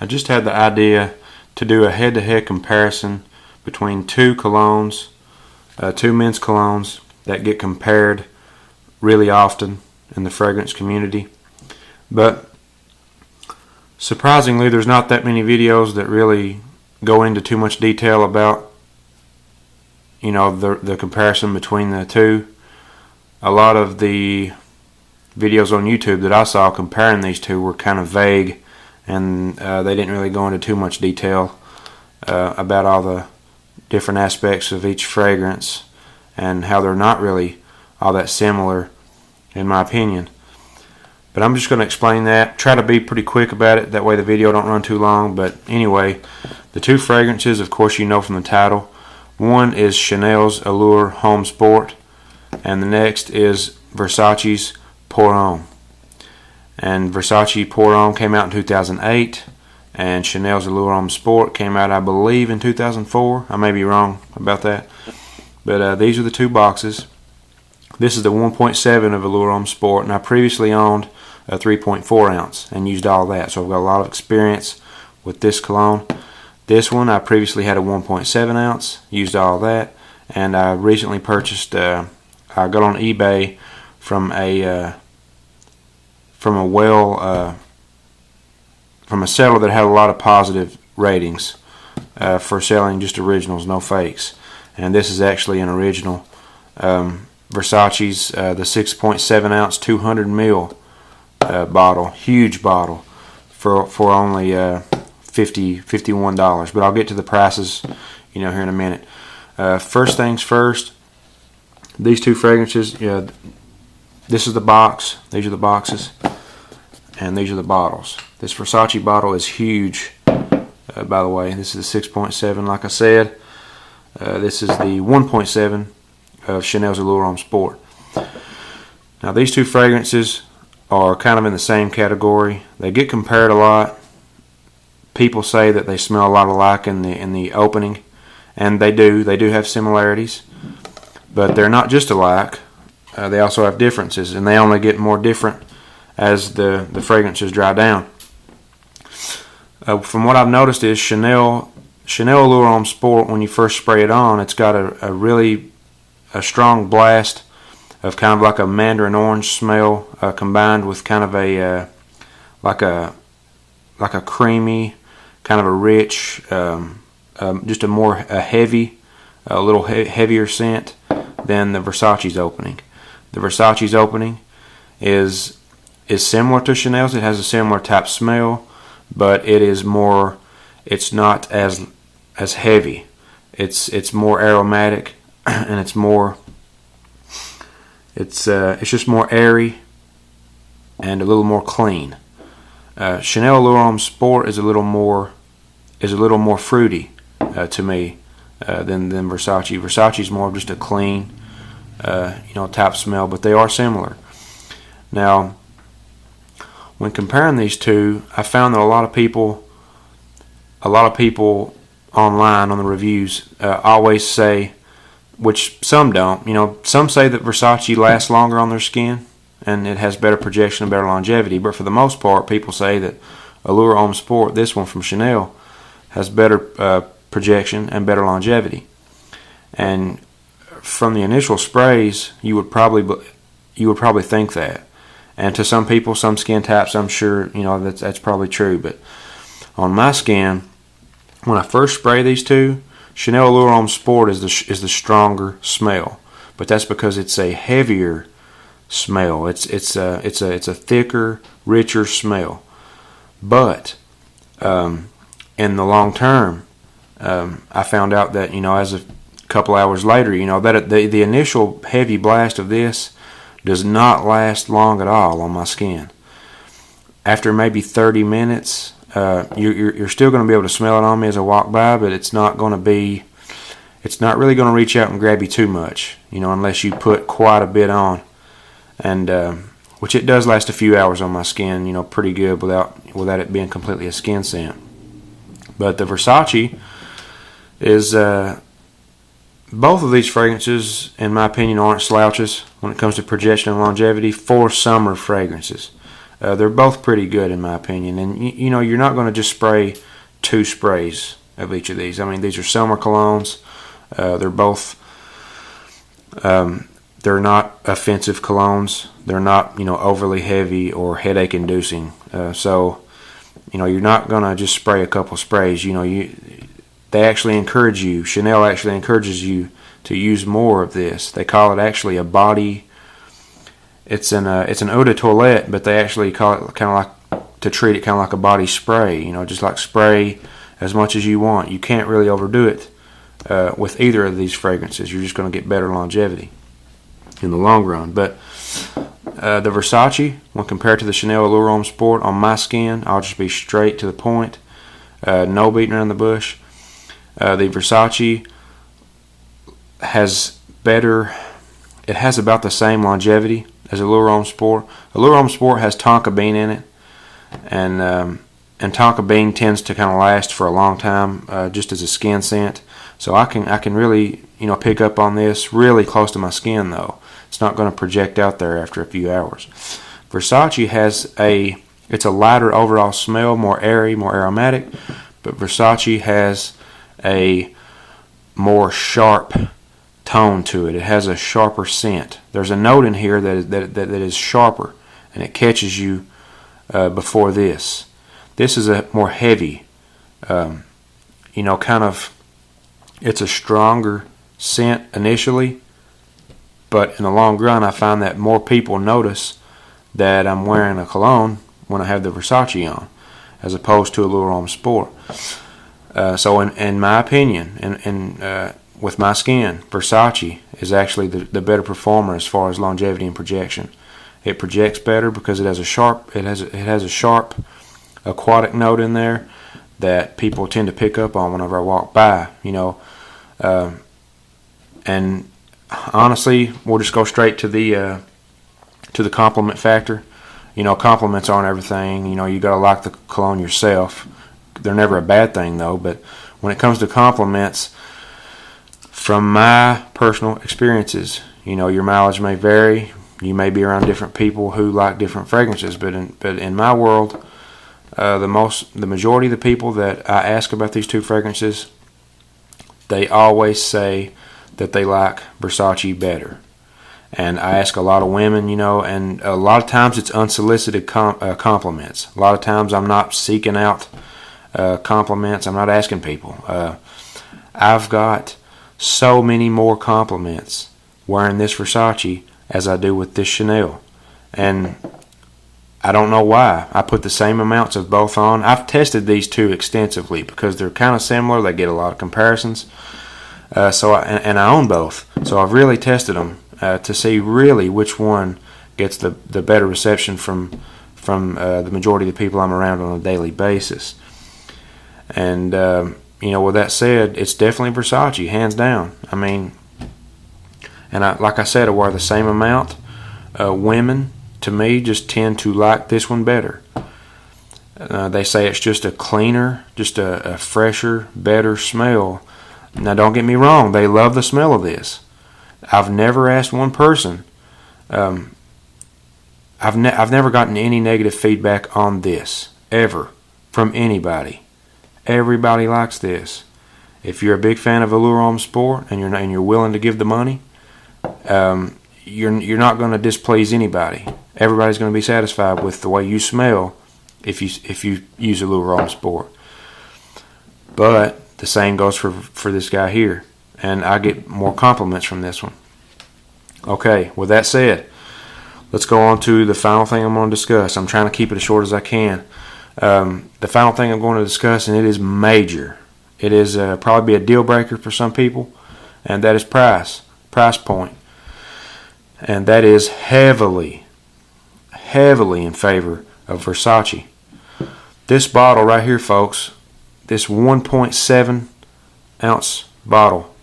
I just had the idea to do a head-to-head comparison between two colognes, two men's colognes that get compared really often in the fragrance community. But surprisingly, there's not that many videos that really go into too much detail about the comparison between the two. A lot of the videos on YouTube that I saw comparing these two were kind of vague, and they didn't really go into too much detail about all the different aspects of each fragrance and how they're not really all that similar, in my opinion. But I'm just going to explain that, try to be pretty quick about it, that way the video don't run too long. But anyway, the two fragrances, of course you know from the title. One is Chanel's Allure Homme Sport, and the next is Versace's Pour Homme. And Versace Pour Homme came out in 2008, and Chanel's Allure Homme Sport came out, I believe, in 2004. I may be wrong about that. But these are the two boxes. This is the 1.7 of Allure Homme Sport, and I previously owned a 3.4 ounce and used all that, so I've got a lot of experience with this cologne. This one, I previously had a 1.7 ounce, used all that, and I recently purchased, I got on eBay from a seller that had a lot of positive ratings for selling just originals, no fakes. And this is actually an original. Versace's the 6.7 ounce 200 ml bottle, huge bottle, for only $51. But I'll get to the prices, here in a minute. First things first, these two fragrances. This is the box. These are the boxes, and these are the bottles. This Versace bottle is huge. By the way, this is the 6.7, like I said. This is the 1.7 of Chanel's Allure Homme Sport. Now these two fragrances are kind of in the same category. They get compared a lot. People say that they smell a lot alike in the opening, and they do. They do have similarities, but they're not just alike. They also have differences, and they only get more different as the fragrances dry down. From what I've noticed is Chanel Allure Homme Sport, when you first spray it on, it's got a really strong blast of kind of like a mandarin orange smell, combined with kind of a like a creamy, kind of a rich, just a heavy, a little heavier scent than the Versace's opening. The Versace's opening is similar to Chanel's. It has a similar type smell, but it is more. It's not as heavy. It's more aromatic, and it's more. It's just more airy and a little more clean. Chanel Allure Homme Sport is a little more fruity to me than Versace. Versace's more of just a clean, type smell, but they are similar. Now, when comparing these two, I found that a lot of people online on the reviews always say, which some don't, some say that Versace lasts longer on their skin and it has better projection and better longevity, but for the most part, people say that Allure Homme Sport, this one from Chanel, has better projection and better longevity. And from the initial sprays, you would probably think that. And to some people, some skin types, I'm sure that's probably true. But on my skin, when I first spray these two, Chanel Allure Homme Sport is the stronger smell, but that's because it's a heavier smell. It's a thicker, richer smell. But in the long term, I found out that as a couple hours later, that the initial heavy blast of this does not last long at all on my skin. After maybe 30 minutes, you're still going to be able to smell it on me as I walk by, but it's not really going to reach out and grab you too much, unless you put quite a bit on, and which it does last a few hours on my skin, pretty good without it being completely a skin scent. But the Versace is both of these fragrances, in my opinion, aren't slouches when it comes to projection and longevity for summer fragrances. They're both pretty good in my opinion. And you're not going to just spray 2 sprays of each of these. I mean, these are summer colognes. They're both. They're not offensive colognes. They're not overly heavy or headache inducing. So you're not going to just spray a couple sprays. They actually encourage you. Chanel actually encourages you to use more of this. They call it actually a body. It's an eau de toilette, but they actually call it kind of like, to treat it kind of like a body spray. Just like spray as much as you want. You can't really overdo it with either of these fragrances. You're just going to get better longevity in the long run. But the Versace, when compared to the Chanel Allure Homme Sport, on my skin, I'll just be straight to the point. No beating around the bush. The Versace has it has about the same longevity as Allure Homme Sport. Allure Homme Sport has tonka bean in it, and tonka bean tends to kind of last for a long time, just as a skin scent. So I can really pick up on this really close to my skin though. It's not going to project out there after a few hours. Versace it's a lighter overall smell, more airy, more aromatic, but Versace has a more sharp tone to it. It has a sharper scent. There's a note in here that is sharper, and it catches you before this. This is a more heavy, kind of. It's a stronger scent initially, but in the long run, I find that more people notice that I'm wearing a cologne when I have the Versace on, as opposed to Allure Homme Sport. So in my opinion, and with my skin, Versace is actually the better performer as far as longevity and projection. It projects better because it has a sharp aquatic note in there that people tend to pick up on whenever I walk by. And honestly, we'll just go straight to the compliment factor. Compliments aren't everything. You gotta like the cologne yourself. They're never a bad thing though. But when it comes to compliments, from my personal experiences, your mileage may vary. You may be around different people who like different fragrances. But in my world, the majority of the people that I ask about these 2 fragrances, they always say that they like Versace better. And I ask a lot of women, and a lot of times it's unsolicited compliments. A lot of times I'm not seeking out compliments. I'm not asking people. I've got so many more compliments wearing this Versace as I do with this Chanel. And I don't know why. I put the same amounts of both on. I've tested these 2 extensively because they're kind of similar. They get a lot of comparisons. And I own both. So I've really tested them to see really which one gets the better reception from the majority of the people I'm around on a daily basis. And with that said, it's definitely Versace, hands down. I mean, and like I said, I wear the same amount. Women, to me, just tend to like this one better. They say it's just a cleaner, just a fresher, better smell. Now, don't get me wrong, they love the smell of this. I've never asked one person. I've never gotten any negative feedback on this ever from anybody. Everybody likes this. If you're a big fan of Allure Homme Sport and you're willing to give the money, you're not going to displease anybody. Everybody's going to be satisfied with the way you smell if you use Allure Homme Sport. But the same goes for this guy here, and I get more compliments from this one. Okay, with that said, let's go on to the final thing I'm going to discuss. I'm trying to keep it as short as I can. The final thing I'm going to discuss, and it is major. It is probably be a deal breaker for some people, and that is price point. And that is heavily in favor of Versace. This bottle right here, folks, this 1.7 ounce bottle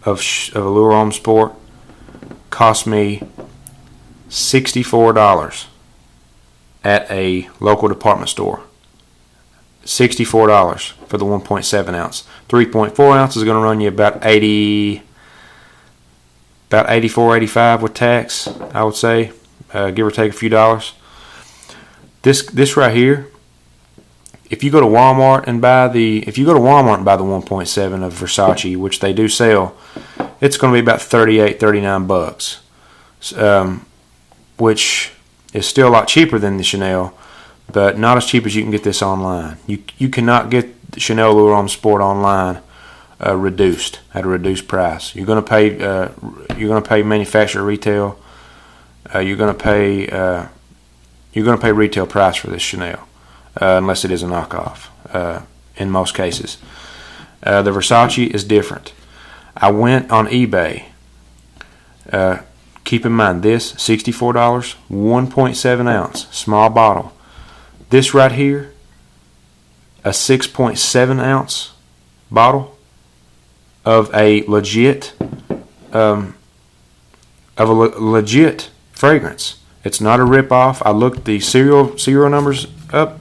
of Allure Homme Sport cost me $64 at a local department store. $64 for the 1.7 ounce. 3.4 ounces is going to run you about 84, 85 with tax, I would say, give or take a few dollars. This right here, if you go to Walmart and buy the 1.7 of Versace, which they do sell, it's going to be about $38-$39, which is still a lot cheaper than the Chanel, but not as cheap as you can get this online. You cannot get the Chanel Allure Homme Sport online reduced at a reduced price. You're going to pay manufacturer retail. You're going to pay retail price for this Chanel, unless it is a knockoff. In most cases, the Versace is different. I went on eBay. Keep in mind this $64, 1.7 ounce, small bottle. This right here, a 6.7 ounce bottle of a legit fragrance. It's not a rip-off. I looked the serial numbers up.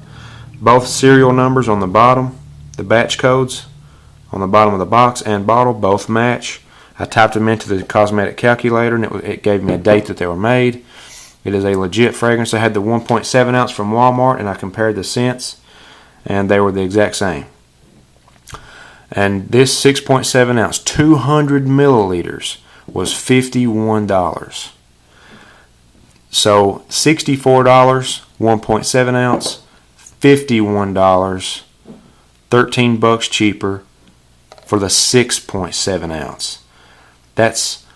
Both serial numbers on the bottom, the batch codes on the bottom of the box and bottle, both match. I typed them into the cosmetic calculator, and it gave me a date that they were made. It is a legit fragrance. I had the 1.7 ounce from Walmart, and I compared the scents, and they were the exact same. And this 6.7 ounce, 200 milliliters, was $51. So $64, 1.7 ounce, $51, $13 cheaper for the 6.7 ounce. That's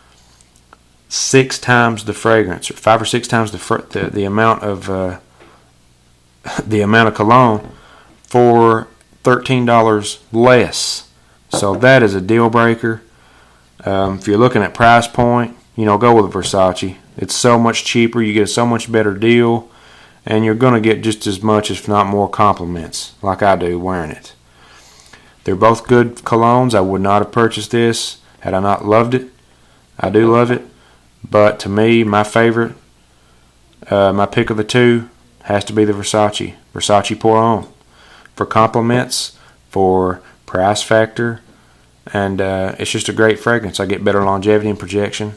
6 times the fragrance, or 5 or 6 times the amount of cologne for $13 less. So that is a deal breaker. If you're looking at price point, go with Versace. It's so much cheaper. You get a so much better deal, and you're going to get just as much, if not more, compliments, like I do wearing it. They're both good colognes. I would not have purchased this had I not loved it. I do love it, but to me, my favorite, my pick of the two, has to be the Versace Pour Homme. For compliments, for price factor, and it's just a great fragrance. I get better longevity and projection.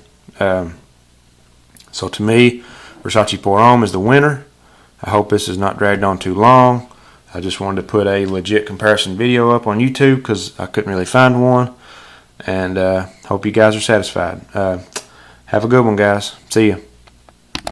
So to me, Versace Pour Homme is the winner. I hope this is not dragged on too long. I just wanted to put a legit comparison video up on YouTube because I couldn't really find one. And hope you guys are satisfied. Have a good one, guys. See ya.